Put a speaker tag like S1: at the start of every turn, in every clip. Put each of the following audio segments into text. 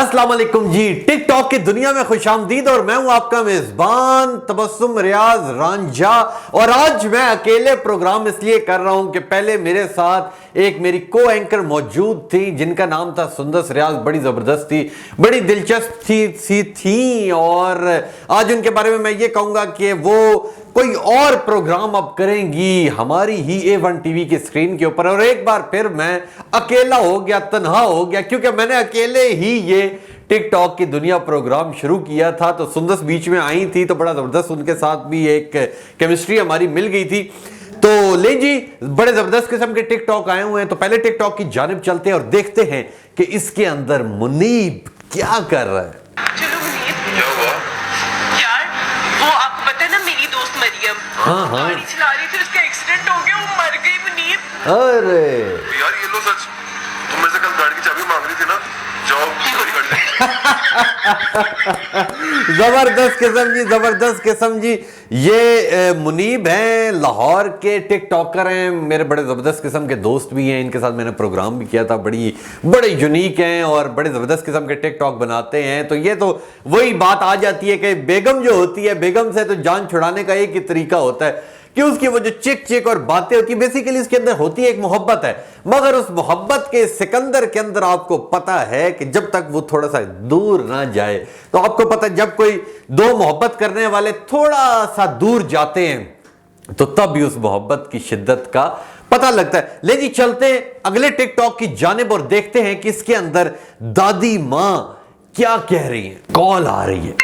S1: अस्सलाम वालेकुम जी। टिकटॉक की दुनिया में खुशामदीद और मैं हूं आपका मेजबान तबस्सुम रियाज रांझा। और आज मैं अकेले प्रोग्राम इसलिए कर रहा हूं कि पहले मेरे साथ एक मेरी को एंकर मौजूद थी जिनका नाम था सुंदस रियाज। बड़ी जबरदस्त थी, बड़ी दिलचस्प थी और आज उनके बारे में मैं ये कहूंगा कि वो कोई और प्रोग्राम अब करेंगी हमारी ही A1 टीवी की स्क्रीन के ऊपर। और एक बार फिर मैं अकेला हो गया, तन्हा हो गया, क्योंकि मैंने अकेले ही ये टिकटॉक की दुनिया प्रोग्राम शुरू किया था। तो सुंदस बीच में आई थी तो बड़ा जबरदस्त उनके साथ भी एक केमिस्ट्री हमारी मिल गई थी। तो ले जी, बड़े जबरदस्त किस्म के टिकटॉक आए हुए हैं। तो पहले टिकटॉक की जानिब चलते हैं और देखते हैं कि इसके अंदर मुनीब क्या कर रहा है। हाँ हाँ,
S2: गाड़ी चला रही थी, उसका एक्सीडेंट हो गया, वो मर गई मुनीब।
S1: अरे
S3: यार ये लो सच, तुम मेरे से कल गाड़ी की चाबी मांग रही थी ना, जाओ चोरी कर ले।
S1: जबरदस्त किस्म जी, जबरदस्त किस्म जी। ये मुनीब हैं, लाहौर के टिकटॉकर हैं, मेरे बड़े जबरदस्त किस्म के दोस्त भी हैं। इनके साथ मैंने प्रोग्राम भी किया था। बड़े यूनिक हैं और बड़े जबरदस्त किस्म के टिकटॉक बनाते हैं। तो ये तो वही बात आ जाती है कि बेगम जो होती है, बेगम से तो जान छुड़ाने का एक ही तरीका होता है कि उसकी वो जो चिक चिक और बातें होती है, बेसिकली इसके अंदर होती है एक मोहब्बत है। मगर उस मोहब्बत के सिकंदर के अंदर आपको पता है कि जब तक वो थोड़ा सा दूर ना जाए, तो आपको पता है जब कोई दो मोहब्बत करने वाले थोड़ा सा दूर जाते हैं तो तब भी उस मोहब्बत की शिद्दत का पता लगता है। ले जी, चलते हैं अगले टिकटॉक की जानिब और देखते हैं कि इसके अंदर दादी माँ क्या कह रही है। कॉल आ रही है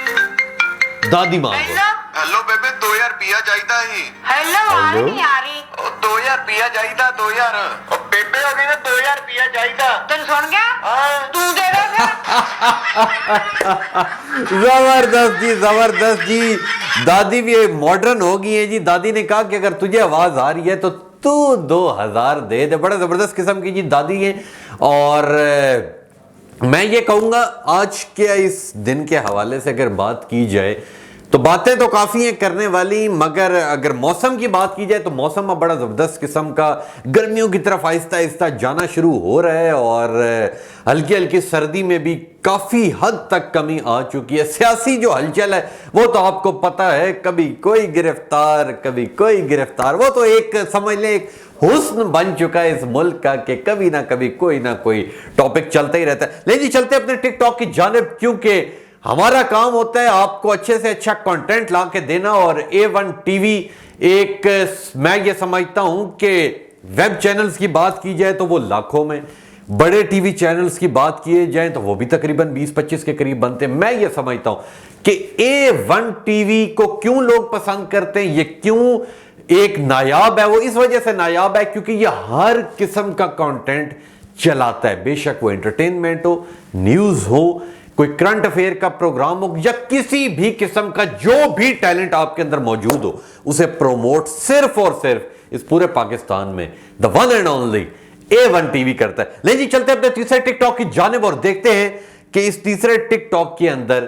S1: दादी माँ को।
S3: हेलो बेबे, 2000 पिया चाहिदा ही।
S2: हेलो, आ नहीं आ रही।
S3: ओ 2000 पिया चाहिदा, 2000। ओ बेबे हो गई ना, 2000 पिया चाहिदा।
S2: तुम सुन गया? तू दे रहा
S1: जबरदस्त जी, जबरदस्त जी। दादी भी मॉडर्न हो गई है जी। दादी ने कहा कि अगर तुझे आवाज आ रही है तो तू 2000 दे दे। बड़ा जबरदस्त किस्म की जी दादी है। और मैं ये कहूंगा आज के इस दिन के हवाले से अगर बात की जाए तो बातें तो काफ़ी हैं करने वाली, मगर अगर मौसम की बात की जाए तो मौसम अब बड़ा ज़बरदस्त किस्म का गर्मियों की तरफ आहिस्ता आहिस्ता जाना शुरू हो रहा है और हल्की हल्की सर्दी में भी काफ़ी हद तक कमी आ चुकी है। सियासी जो हलचल है वो तो आपको पता है, कभी कोई गिरफ्तार कभी कोई गिरफ्तार। वो तो एक समझ लें एक हुस्न बन चुका है इस मुल्क का कि कभी ना कभी कोई ना कोई टॉपिक चलता ही रहता है। लेकिन चलते अपने टिकटॉक की जानिब, क्योंकि हमारा काम होता है आपको अच्छे से अच्छा कंटेंट ला के देना। और A1 टीवी एक, मैं ये समझता हूं कि वेब चैनल्स की बात की जाए तो वो लाखों में, बड़े टीवी चैनल्स की बात किए जाए तो वो भी तकरीबन 20-25 के करीब बनते हैं। मैं ये समझता हूं कि A1 टीवी को क्यों लोग पसंद करते हैं, ये क्यों एक नायाब है। वो इस वजह से नायाब है क्योंकि ये हर किस्म का कंटेंट चलाता है, बेशक वो एंटरटेनमेंट हो, न्यूज हो, कोई करंट अफेयर का प्रोग्राम हो, या किसी भी किस्म का जो भी टैलेंट आपके अंदर मौजूद हो उसे प्रोमोट सिर्फ और सिर्फ इस पूरे पाकिस्तान में the one and only A1 TV करता है। ले जी, चलते अपने तीसरे टिकटॉक की जानिब और देखते हैं कि इस तीसरे टिकटॉक के अंदर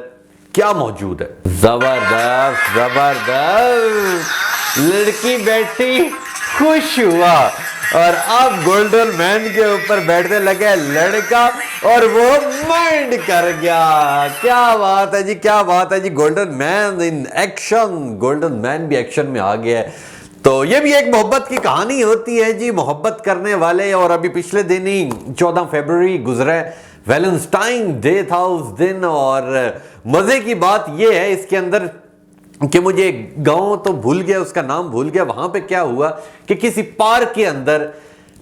S1: क्या मौजूद है। जबरदस्त जबरदस्त। लड़की बैठी, खुश हुआ और अब गोल्डन मैन के ऊपर बैठने लगे लड़का और वो माइंड कर गया। क्या बात है जी, क्या बात है जी। Golden man in action, golden man भी एक्शन में आ गया है। तो ये भी एक मोहब्बत की कहानी होती है जी, मोहब्बत करने वाले। और अभी पिछले दिन ही 14 फरवरी गुजरा, वैलेंटाइन डे था उस दिन। और मजे की बात ये है इसके अंदर कि मुझे गांव तो भूल गया, उसका नाम भूल गया। वहां पे क्या हुआ कि किसी पार्क के अंदर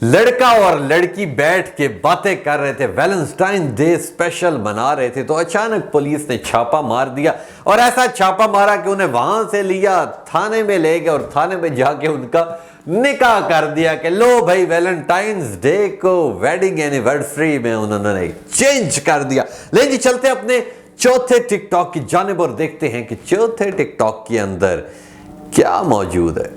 S1: लड़का और लड़की बैठ के बातें कर रहे थे, वैलेंटाइन डे स्पेशल मना रहे थे। तो अचानक पुलिस ने छापा मार दिया और ऐसा छापा मारा कि उन्हें वहां से लिया, थाने में ले गए और थाने में जाके उनका निकाह कर दिया कि लो भाई, वैलेंटाइंस डे को वेडिंग एनिवर्सरी में उन्होंने चेंज कर दिया। ले जी, चलते अपने चौथे टिकटॉक की जानिब और देखते हैं कि चौथे टिकटॉक के अंदर क्या मौजूद है।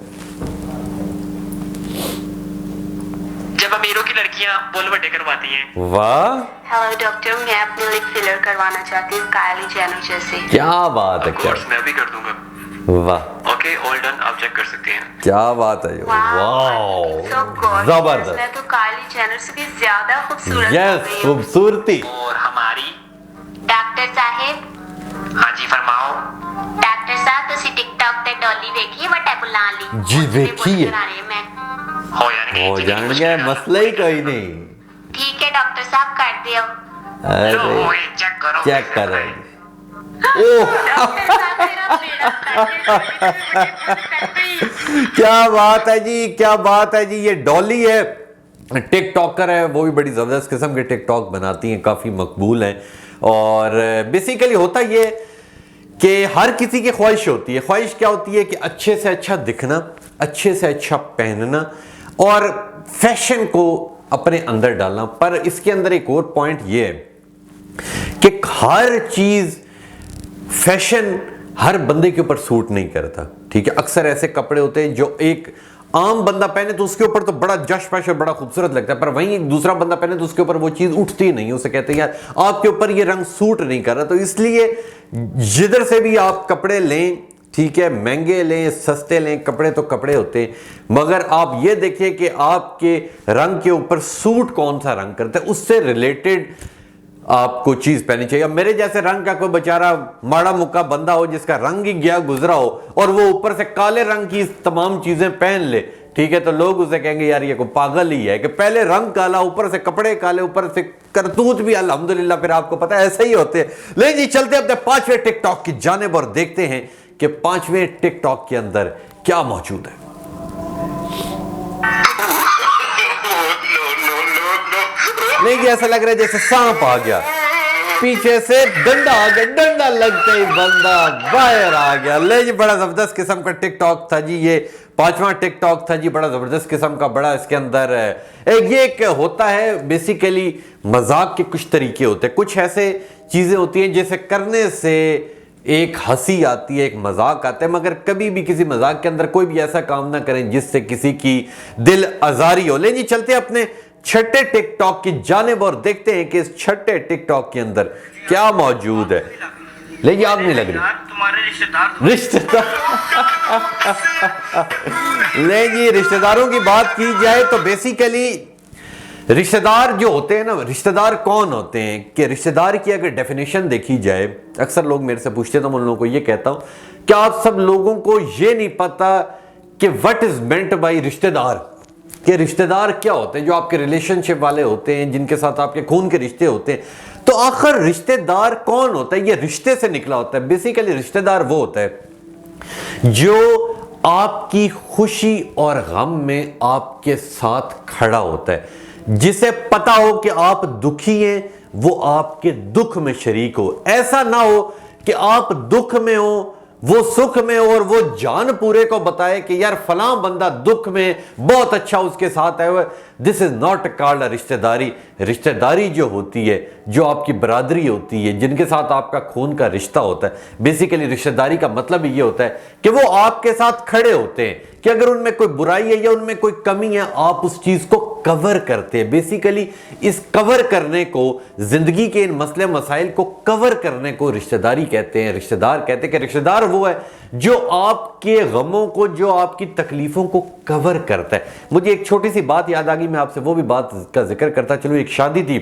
S2: जब अमीरों की लड़कियां बोल बटे करवाती हैं।
S1: वाह,
S4: हेलो डॉक्टर, मैं अपने लिप फिलर करवाना चाहती हूँ काइली जेनर जैसे।
S1: क्या बात है, क्या
S3: कोर्स मैं भी कर दूंगा।
S1: वाह,
S3: ओके, ऑल डन, आप चेक कर सकते हैं।
S1: क्या बात है, वाह, जबरदस्त।
S4: तो काइली जेनर से भी ज्यादा खूबसूरत हो
S1: यस,
S4: गई हूँ।
S1: खूबसूरती।
S2: और हमारी
S4: ਡਾਕਟਰ ਸਾਹਿਬ
S2: हाँ जी फरमाओ।
S4: ਡਾਕਟਰ ਸਾਹਿਬ ਤੁਸੀਂ ਟਿਕਟੌਕ ਤੇ ਡੋਲੀ ਵੇਖੀ ਵਟੇ ਬੁਲਾ ਲਈ
S1: जी देखिए
S4: मैं
S2: हो जाएंगे
S1: हो जाएंगे मसला ही कोई नहीं।
S4: ठीक है डॉक्टर साहब कर दियो
S1: अरे
S2: चेक करो
S1: चेक कर रहे हैं। ओह
S4: डॉक्टर साहब मेरा बेड़ा कर दी।
S1: क्या बात है जी, क्या बात है जी। ये डॉली है, टिकटॉकर है, वो भी बड़ी ज़बरदस्त किस्म के टिकटॉक बनाती हैं, काफ़ी मकबूल हैं। और बेसिकली होता ये कि हर किसी की ख्वाहिश होती है। ख्वाहिश क्या होती है कि अच्छे से अच्छा दिखना, अच्छे से अच्छा पहनना और फैशन को अपने अंदर डालना। पर इसके अंदर एक और पॉइंट ये है कि हर चीज़ फैशन हर बंदे के ऊपर सूट नहीं करता। ठीक है, अक्सर ऐसे कपड़े होते हैं जो एक आम बंदा पहने तो उसके ऊपर तो बड़ा जश पश और बड़ा खूबसूरत लगता है, पर वहीं एक दूसरा बंदा पहने तो उसके ऊपर वो चीज़ उठती नहीं। उसे कहते हैं यार आपके ऊपर ये रंग सूट नहीं कर रहा। तो इसलिए जिधर से भी आप कपड़े लें, ठीक है, महंगे लें सस्ते लें, कपड़े तो कपड़े होते हैं, मगर आप ये देखिए कि आपके रंग के ऊपर सूट कौन सा रंग करता है, उससे रिलेटेड आपको चीज पहननी चाहिए। अब मेरे जैसे रंग का कोई बेचारा माड़ा मुक्का बंदा हो जिसका रंग ही गया गुजरा हो और वो ऊपर से काले रंग की तमाम चीजें पहन ले, ठीक है, तो लोग उसे कहेंगे यार ये कोई पागल ही है कि पहले रंग काला, ऊपर से कपड़े काले, ऊपर से करतूत भी अल्हम्दुलिल्लाह। फिर आपको पता है ऐसे ही होते हैं। लेकिन जी चलते अपने 5वें टिकटॉक की जानिब और देखते हैं कि 5वें टिकटॉक के अंदर क्या मौजूद है। नहीं, ऐसा लग रहा है जैसे सांप आ गया, पीछे से डंडा आ गया, डंडा लगते ही बंदा बाहर आ गया। ले जी बड़ा जबरदस्त किस्म का टिकटॉक था जी, ये 5वां टिकटॉक था जी, बड़ा जबरदस्त किस्म का। बड़ा इसके अंदर एक होता है बेसिकली मजाक के कुछ तरीके होते हैं, कुछ ऐसे चीजें होती हैं जैसे करने से एक हंसी आती है, एक मजाक आता है, मगर कभी भी किसी मजाक के अंदर कोई भी ऐसा काम ना करें जिससे किसी की दिल आजारी हो। ले जी चलते अपने 6ठे टिकटॉक की जानिब और देखते हैं कि इस 6ठे टिकटॉक के अंदर क्या मौजूद है। ले जी आग नहीं लग रही,
S2: तुम्हारे रिश्तेदार
S1: रिश्तेदार ले जी रिश्तेदारों की बात की जाए तो बेसिकली रिश्तेदार जो होते हैं ना, रिश्तेदार कौन होते हैं कि रिश्तेदार की अगर डेफिनेशन देखी जाए, अक्सर लोग मेरे से पूछते हैं तो मैं उन लोगों को ये कहता हूं कि आप सब लोगों को ये नहीं पता कि व्हाट इज मेंट बाय रिश्तेदार, कि रिश्तेदार क्या होते हैं, जो आपके रिलेशनशिप वाले होते हैं, जिनके साथ आपके खून के रिश्ते होते हैं। तो आखिर रिश्तेदार कौन होता है? ये रिश्ते से निकला होता है। बेसिकली रिश्तेदार वो होता है जो आपकी खुशी और गम में आपके साथ खड़ा होता है, जिसे पता हो कि आप दुखी हैं, वो आपके दुख में शरीक हो। ऐसा ना हो कि आप दुख में हो, वो सुख में हो और वो जान पूरे को बताए कि यार फलां बंदा दुख में बहुत अच्छा उसके साथ है। This is not called a रिश्तेदारी। रिश्तेदारी जो होती है, जो आपकी बरादरी होती है, जिनके साथ आपका खून का रिश्ता होता है, बेसिकली रिश्तेदारी का मतलब ये होता है कि वो आपके साथ खड़े होते हैं कि अगर उनमें कोई बुराई है या उनमें कोई कमी है, आप उस चीज को कवर करते हैं। बेसिकली इस कवर करने को, जिंदगी के इन मसले मसाइल को कवर करने को रिश्तेदारी कहते हैं। रिश्तेदार कहते हैं कि रिश्तेदार वो है जो आपके गमों को, जो आपकी तकलीफों को कवर करता है। मुझे एक छोटी सी बात याद आ गई, मैं आपसे वो भी बात का जिक्र करता चलूं। एक शादी थी,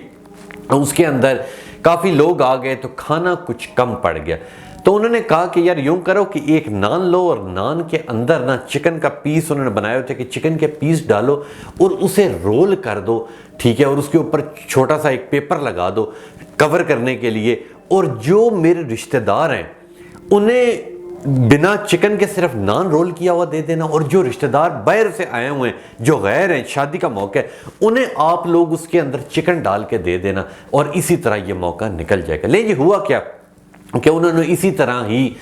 S1: उसके अंदर काफी लोग आ गए तो खाना कुछ कम पड़ गया। तो उन्होंने कहा कि यार यूं करो कि एक नान लो और नान के अंदर ना चिकन का पीस उन्होंने बनाए थे कि चिकन के पीस डालो और उसे रोल कर दो, ठीक है, और उसके ऊपर छोटा सा एक पेपर लगा दो कवर करने के लिए। और जो मेरे रिश्तेदार हैं उन्हें बिना चिकन के सिर्फ नान रोल किया हुआ दे देना, और जो रिश्तेदार बाहर से आए हुए हैं, जो गैर हैं, शादी का मौका है, उन्हें आप लोग उसके अंदर चिकन डाल के दे देना और इसी तरह ये मौका निकल जाएगा। ले जी हुआ क्या कि उन्होंने इसी तरह ही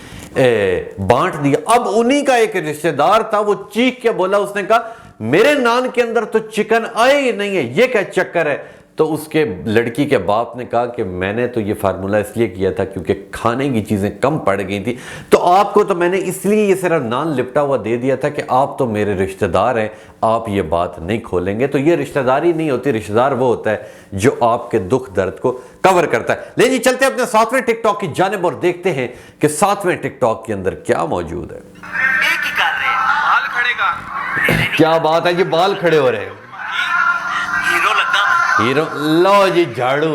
S1: बांट दिया। अब उन्हीं का एक रिश्तेदार था, वो चीख के बोला, उसने कहा मेरे नान के अंदर तो चिकन आए ही नहीं है, ये क्या चक्कर है। तो उसके लड़की के बाप ने कहा कि मैंने तो ये फार्मूला इसलिए किया था क्योंकि खाने की चीज़ें कम पड़ गई थी, तो आपको तो मैंने इसलिए ये सिर्फ नान लिपटा हुआ दे दिया था कि आप तो मेरे रिश्तेदार हैं, आप ये बात नहीं खोलेंगे। तो ये रिश्तेदारी नहीं होती, रिश्तेदार वो होता है जो आपके दुख दर्द को कवर करता है। लेकिन चलते अपने 7वें टिकटॉक की जानिब और देखते हैं कि 7वें टिकटॉक के अंदर क्या मौजूद है।
S2: एक ही कर रहे हैं, बाल खड़े का
S1: क्या बात है जी, बाल खड़े हो रहे हैं,
S2: हीरो लगा
S1: हीरो लो जी झाड़ू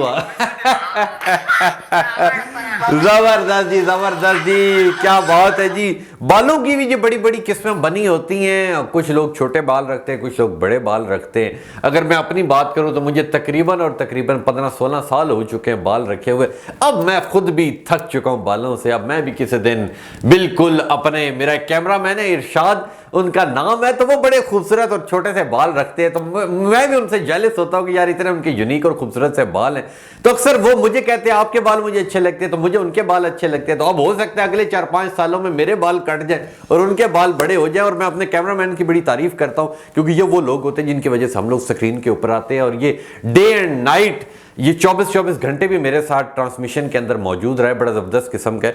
S1: जबरदस्त जी, क्या बात है जी। बालों की भी जो बड़ी बड़ी किस्में बनी होती हैं, कुछ लोग छोटे बाल रखते हैं, कुछ लोग बड़े बाल रखते हैं। अगर मैं अपनी बात करूं तो मुझे तकरीबन 15-16 साल हो चुके हैं बाल रखे हुए। अब मैं खुद भी थक चुका हूं बालों से। अब मैं भी किसी दिन बिल्कुल अपने, मेरा कैमरा मैन है इरशाद, उनका नाम है, तो वो बड़े खूबसूरत और छोटे से बाल रखते हैं, तो मैं भी उनसे जेलस होता हूँ कि यार इतने उनके यूनिक और खूबसूरत से बाल हैं। तो अक्सर वो मुझे कहते हैं आपके बाल मुझे अच्छे लगते हैं, तो मुझे उनके बाल अच्छे लगते हैं। तो अब हो सकता है अगले 4-5 सालों में मेरे बाल कट जाए और उनके बाल बड़े हो जाए। और मैं अपने कैमरामैन की बड़ी तारीफ करता हूँ, क्योंकि ये वो लोग होते हैं जिनकी वजह से हम लोग स्क्रीन के ऊपर आते हैं, और ये डे एंड नाइट, ये 24-24 घंटे भी मेरे साथ ट्रांसमिशन के अंदर मौजूद रहे। बड़ा ज़बरदस्त किस्म का है।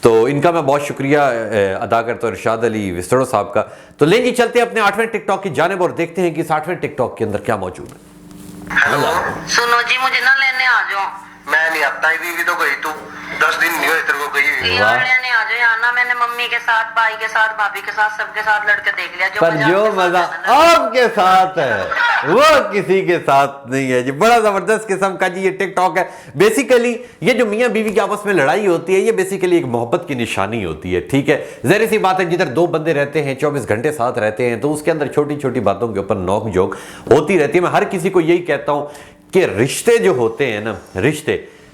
S1: तो इनका मैं बहुत शुक्रिया अदा करता हूँ, इरशाद अली विस्तड़ो साहब का। तो लेंगे चलते हैं अपने 8वें टिकटॉक की जानिब और देखते हैं कि इस 8वें टिकटॉक के अंदर क्या मौजूद है।
S3: हेलो,
S4: सुनो जी, मुझे ना लेने आ जाओ।
S3: मैं नहीं आता ही, बीवी तो गई तू 10 दिन नहीं हुए तेरे को गई हुई।
S4: यार लेने आ जाओ यार। ना मैंने मम्मी के साथ, भाई के साथ, भाभी के साथ, सबके साथ लड़के देख लिया।
S1: पर जो मजा आपके साथ है वो किसी के साथ नहीं है जी। बड़ा जबरदस्त किस्म का जी ये टिकटॉक है। बेसिकली ये जो मियां बीवी की आपस में लड़ाई होती है, ये बेसिकली एक मोहब्बत की निशानी होती है। ठीक है, ज़ाहिर सी बात है, जिधर दो बंदे रहते हैं, 24 घंटे साथ रहते हैं, तो उसके अंदर छोटी छोटी बातों के ऊपर नोक झोंक होती रहती है। मैं हर किसी को यही कहता हूं कि रिश्ते जो होते हैं ना,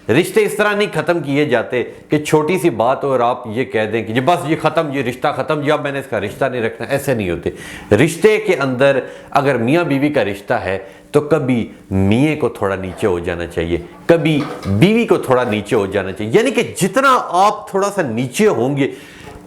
S1: रिश्ते इस तरह नहीं खत्म किए जाते कि छोटी सी बात हो और आप ये कह दें कि बस ये खत्म, ये रिश्ता खत्म, जब मैंने इसका रिश्ता नहीं रखना। ऐसे नहीं होते। रिश्ते के अंदर अगर मियाँ बीवी का रिश्ता है तो कभी मियाँ को थोड़ा नीचे हो जाना चाहिए, कभी बीवी को थोड़ा नीचे हो जाना चाहिए। यानी कि जितना आप थोड़ा सा नीचे होंगे,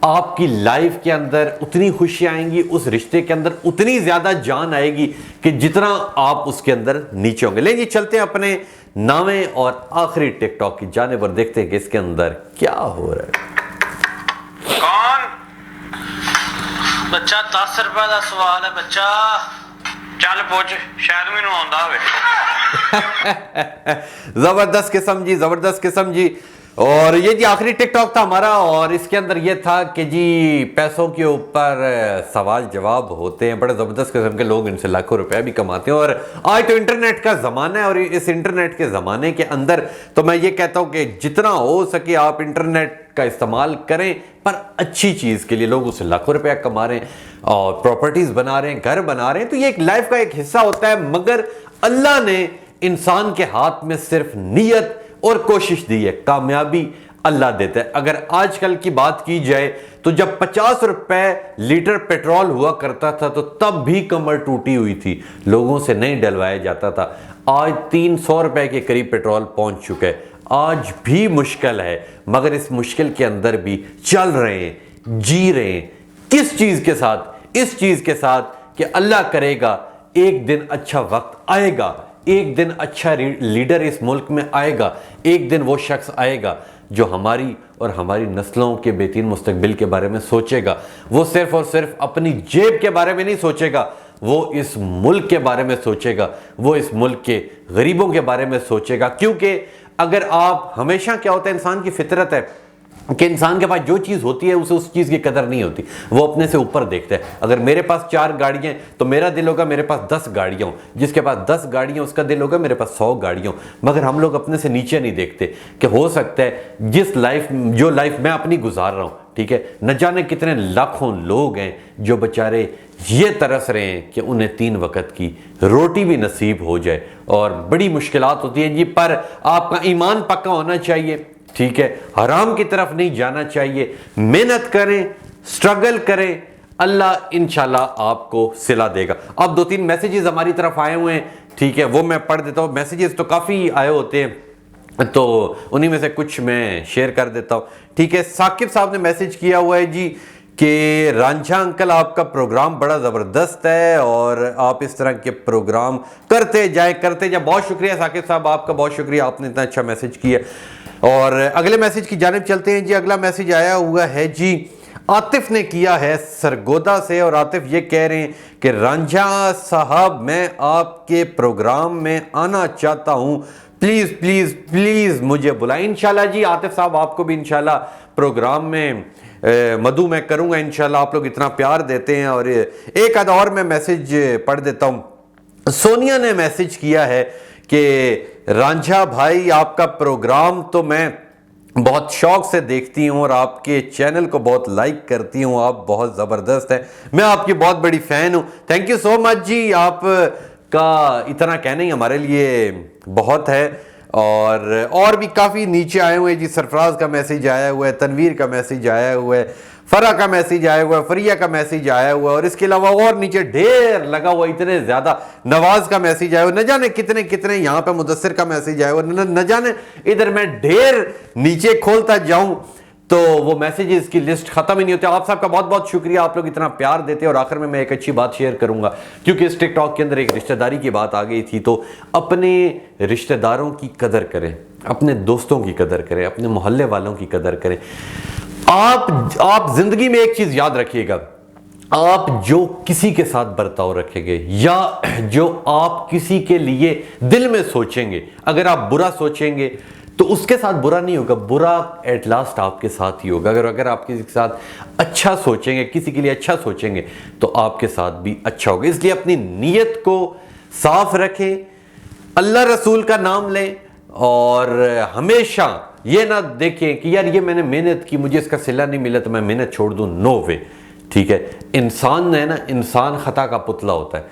S1: आपकी लाइफ के अंदर उतनी खुशी आएंगी, उस रिश्ते के अंदर उतनी ज्यादा जान आएगी कि जितना आप उसके अंदर नीचे होंगे। लेकिन चलते हैं अपने 9वें और आखिरी टिकटॉक की जानिब और देखते हैं कि इसके अंदर क्या हो रहा है।
S5: कौन बच्चा? 10 रुपए का सवाल है बच्चा, चल पूछ, शायद मैनू आंदा होवे।
S1: जबरदस्त किस्म जी, जबरदस्त किस्म जी। और ये जी आखिरी टिकटॉक था हमारा, और इसके अंदर ये था कि जी पैसों के ऊपर सवाल जवाब होते हैं। बड़े ज़बरदस्त किस्म के लोग इनसे लाखों रुपए भी कमाते हैं। और आज तो इंटरनेट का ज़माना है, और इस इंटरनेट के ज़माने के अंदर तो मैं ये कहता हूँ कि जितना हो सके आप इंटरनेट का इस्तेमाल करें, पर अच्छी चीज़ के लिए। लोग उससे लाखों रुपया कमा रहे हैं और प्रॉपर्टीज़ बना रहे हैं, घर बना रहे हैं, तो ये एक लाइफ का एक हिस्सा होता है। मगर अल्लाह ने इंसान के हाथ में सिर्फ नीयत और कोशिश दी है, कामयाबी अल्लाह देता है। अगर आजकल की बात की जाए तो जब 50 रुपए लीटर पेट्रोल हुआ करता था तो तब भी कमर टूटी हुई थी, लोगों से नहीं डलवाया जाता था। आज 300 रुपए के करीब पेट्रोल पहुंच चुका है। आज भी मुश्किल है, मगर इस मुश्किल के अंदर भी चल रहे हैं, जी रहे हैं। किस चीज के साथ? इस चीज के साथ कि अल्लाह करेगा एक दिन अच्छा वक्त आएगा, एक दिन अच्छा लीडर इस मुल्क में आएगा, एक दिन वो शख्स आएगा जो हमारी और हमारी नस्लों के बेहतरीन मुस्तकबिल के बारे में सोचेगा। वो सिर्फ और सिर्फ अपनी जेब के बारे में नहीं सोचेगा, वो इस मुल्क के बारे में सोचेगा, वो इस मुल्क के गरीबों के बारे में सोचेगा। क्योंकि अगर आप, हमेशा क्या होता है, इंसान की फितरत है कि इंसान के पास जो चीज़ होती है उसे उस चीज़ की कदर नहीं होती, वो अपने से ऊपर देखता है। अगर मेरे पास 4 गाड़ियाँ हैं तो मेरा दिल होगा मेरे पास 10 गाड़ियाँ हों, जिसके पास 10 गाड़ियाँ उसका दिल होगा मेरे पास 100 गाड़ियाँ हों। मगर हम लोग अपने से नीचे नहीं देखते कि हो सकता है जो लाइफ मैं अपनी गुजार रहा हूँ, ठीक है, न जाने कितने लाखों लोग हैं जो बेचारे ये तरस रहे हैं कि उन्हें 3 वक्त की रोटी भी नसीब हो जाए। और बड़ी मुश्किलात होती हैं जी, पर आपका ईमान पक्का होना चाहिए, ठीक है, हराम की तरफ नहीं जाना चाहिए। मेहनत करें, स्ट्रगल करें, अल्लाह इंशाल्लाह आपको सिला देगा। अब 2-3 मैसेजेस हमारी तरफ आए हुए हैं, ठीक है, वो मैं पढ़ देता हूँ। मैसेजेस तो काफ़ी आए होते हैं, तो उन्हीं में से कुछ मैं शेयर कर देता हूँ, ठीक है। साकिब साहब ने मैसेज किया हुआ है जी कि रांझा अंकल आपका प्रोग्राम बड़ा ज़बरदस्त है और आप इस तरह के प्रोग्राम करते जाए। बहुत शुक्रिया साकिब साहब, आपका बहुत शुक्रिया, आपने इतना अच्छा मैसेज किया। और अगले मैसेज की जानिब चलते हैं जी। अगला मैसेज आया हुआ है जी, आतिफ ने किया है सरगोदा से, और आतिफ ये कह रहे हैं कि रांझा साहब मैं आपके प्रोग्राम में आना चाहता हूँ, प्लीज़ प्लीज़ प्लीज़ मुझे बुलाएं। इंशाल्लाह जी आतिफ साहब, आपको भी इंशाल्लाह प्रोग्राम में मधु मैं करूँगा इंशाल्लाह। आप लोग इतना प्यार देते हैं। और एक आध और मैं मैसेज पढ़ देता हूँ। सोनिया ने मैसेज किया है कि रांझा भाई, आपका प्रोग्राम तो मैं बहुत शौक से देखती हूँ और आपके चैनल को बहुत लाइक करती हूँ, आप बहुत ज़बरदस्त हैं, मैं आपकी बहुत बड़ी फ़ैन हूँ। थैंक यू सो मच जी, आप का इतना कहना ही हमारे लिए बहुत है। और भी काफ़ी नीचे आए हुए हैं जी, सरफराज का मैसेज आया हुआ है, तनवीर का मैसेज आया हुआ है, फरा का मैसेज आया हुआ है, फरिया का मैसेज आया हुआ है, और इसके अलावा और नीचे ढेर लगा हुआ, इतने ज़्यादा। नवाज का मैसेज आया हुआ, न जाने कितने कितने, यहाँ पे मुदस्सिर का मैसेज आया हुआ, न जाने इधर मैं ढेर नीचे खोलता जाऊं तो वो मैसेजेस की लिस्ट खत्म ही नहीं होती। आप सबका बहुत बहुत शुक्रिया, आप लोग इतना प्यार देते हैं। और आखिर में मैं एक अच्छी बात शेयर करूंगा, क्योंकि इस टिकटॉक के अंदर एक रिश्तेदारी की बात आ गई थी, तो अपने रिश्तेदारों की कदर करें, अपने दोस्तों की कदर करें, अपने मोहल्ले वालों की कदर करें। आप जिंदगी में एक चीज याद रखिएगा, आप जो किसी के साथ बर्ताव रखेंगे या जो आप किसी के लिए दिल में सोचेंगे, अगर आप बुरा सोचेंगे तो उसके साथ बुरा नहीं होगा, बुरा एट लास्ट आपके साथ ही होगा। अगर आप किसी के साथ अच्छा सोचेंगे, किसी के लिए अच्छा सोचेंगे, तो आपके साथ भी अच्छा होगा। इसलिए अपनी नीयत को साफ रखें, अल्लाह रसूल का नाम लें, और हमेशा ये ना देखें कि यार ये मैंने मेहनत की, मुझे इसका सिला नहीं मिला तो मैं मेहनत छोड़ दूं। नो वे, ठीक है। इंसान है ना, इंसान खता का पुतला होता है,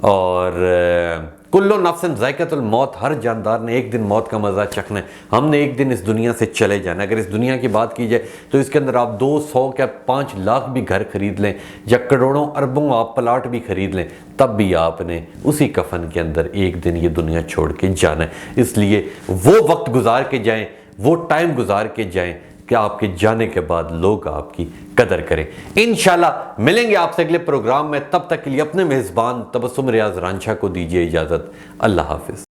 S1: और कुल्लो नफ्सन ज़ायक़तुल मौत, हर जानदार ने एक दिन मौत का मज़ा चखना है। हमने एक दिन इस दुनिया से चले जाना। अगर इस दुनिया की बात की जाए तो इसके अंदर आप 200 क्या 5 लाख भी घर खरीद लें या करोड़ों अरबों आप प्लाट भी खरीद लें, तब भी आपने उसी कफन के अंदर एक दिन ये दुनिया छोड़ के जाना है। इसलिए वो वक्त गुजार के जाएं, वो टाइम गुजार के जाएं कि आपके जाने के बाद लोग आपकी कदर करें। इंशाल्लाह मिलेंगे आपसे अगले प्रोग्राम में, तब तक के लिए अपने मेज़बान तबस्सुम रियाज रांझा को दीजिए इजाज़त। अल्लाह हाफिज़।